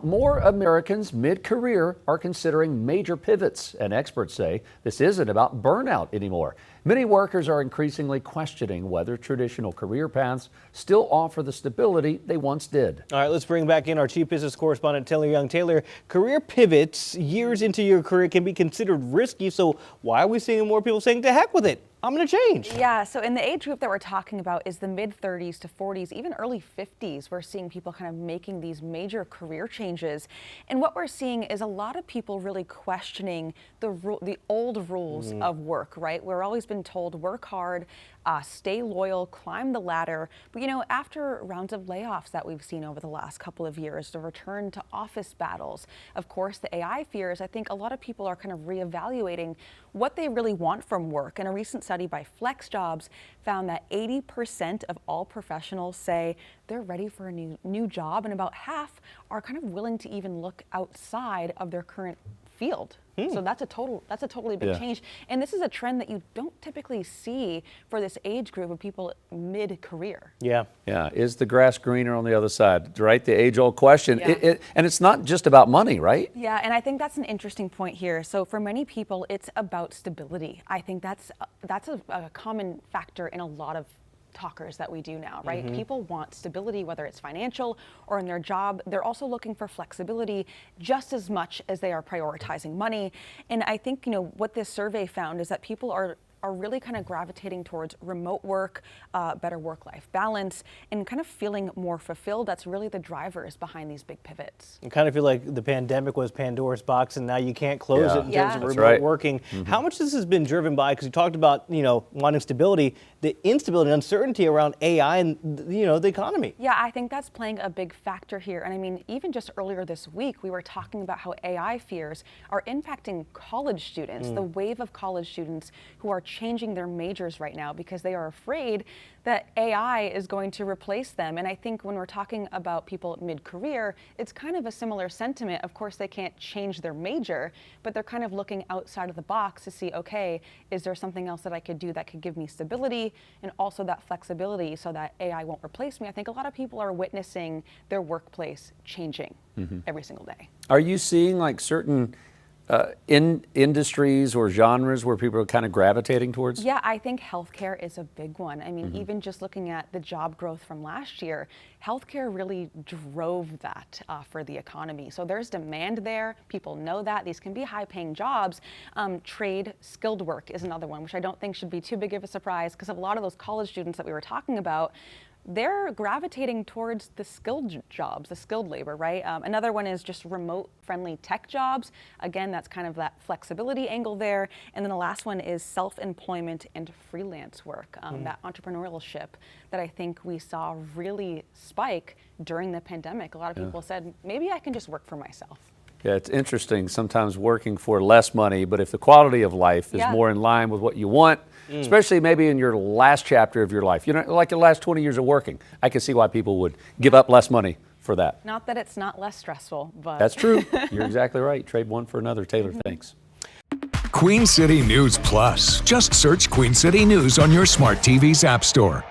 More Americans mid-career are considering major pivots, and experts say this isn't about burnout anymore. Many workers are increasingly questioning whether traditional career paths still offer the stability they once did. All right, let's bring back in our chief business correspondent, Taylor Young. Taylor, career pivots years into your career can be considered risky, so why are we seeing more people saying to heck with it? I'm going to change. Yeah, so in the age group that we're talking about is the mid-30s to 40s, even early 50s. We're seeing people kind of making these major career changes. And what we're seeing is a lot of people really questioning the old rules of work, right? We're always been told work hard, stay loyal, climb the ladder. But, you know, after rounds of layoffs that we've seen over the last couple of years, the return to office battles, of course, the AI fears, I think a lot of people are kind of reevaluating what they really want from work. And a recent study by FlexJobs found that 80% of all professionals say they're ready for a new job, and about half are kind of willing to even look outside of their current field. So that's a totally big change. And this is a trend that you don't typically see for this age group of people mid-career. Yeah. Is the grass greener on the other side? Right? The age-old question. Yeah. And it's not just about money, right? Yeah, and I think that's an interesting point here. So for many people, it's about stability. I think that's a common factor in a lot of talkers that we do now, right? People want stability, whether it's financial or in their job. They're also looking for flexibility just as much as they are prioritizing money. And I think, you know, what this survey found is that people are really kind of gravitating towards remote work, better work-life balance, and kind of feeling more fulfilled. That's really the drivers behind these big pivots. I kind of feel like the pandemic was Pandora's box, and now you can't close it in terms of remote working. How much this has been driven by, because you talked about, you know, wanting stability, the instability and uncertainty around AI and, you know, the economy. Yeah, I think that's playing a big factor here. And I mean, even just earlier this week, we were talking about how AI fears are impacting college students, the wave of college students who are changing their majors right now because they are afraid that AI is going to replace them. And I think when we're talking about people mid-career, it's kind of a similar sentiment. Of course, they can't change their major, but they're kind of looking outside of the box to see, okay, is there something else that I could do that could give me stability and also that flexibility so that AI won't replace me? I think a lot of people are witnessing their workplace changing every single day. Are you seeing like certain in industries or genres where people are kind of gravitating towards? Yeah, I think healthcare is a big one. I mean, even just looking at the job growth from last year, healthcare really drove that for the economy. So there's demand there. People know that. These can be high-paying jobs. Trade, skilled work is another one, which I don't think should be too big of a surprise because a lot of those college students that we were talking about, they're gravitating towards the skilled jobs, the skilled labor, right? Another one is just remote-friendly tech jobs. Again, that's kind of that flexibility angle there. And then the last one is self-employment and freelance work, that entrepreneurship that I think we saw really spike during the pandemic. A lot of people said, maybe I can just work for myself. Yeah, it's interesting, sometimes working for less money, but if the quality of life is more in line with what you want, especially maybe in your last chapter of your life, you know, like your last 20 years of working, I can see why people would give up less money for that. Not that it's not less stressful, but... That's true. You're exactly right. Trade one for another. Taylor, thanks. Queen City News Plus. Just search Queen City News on your smart TV's app store.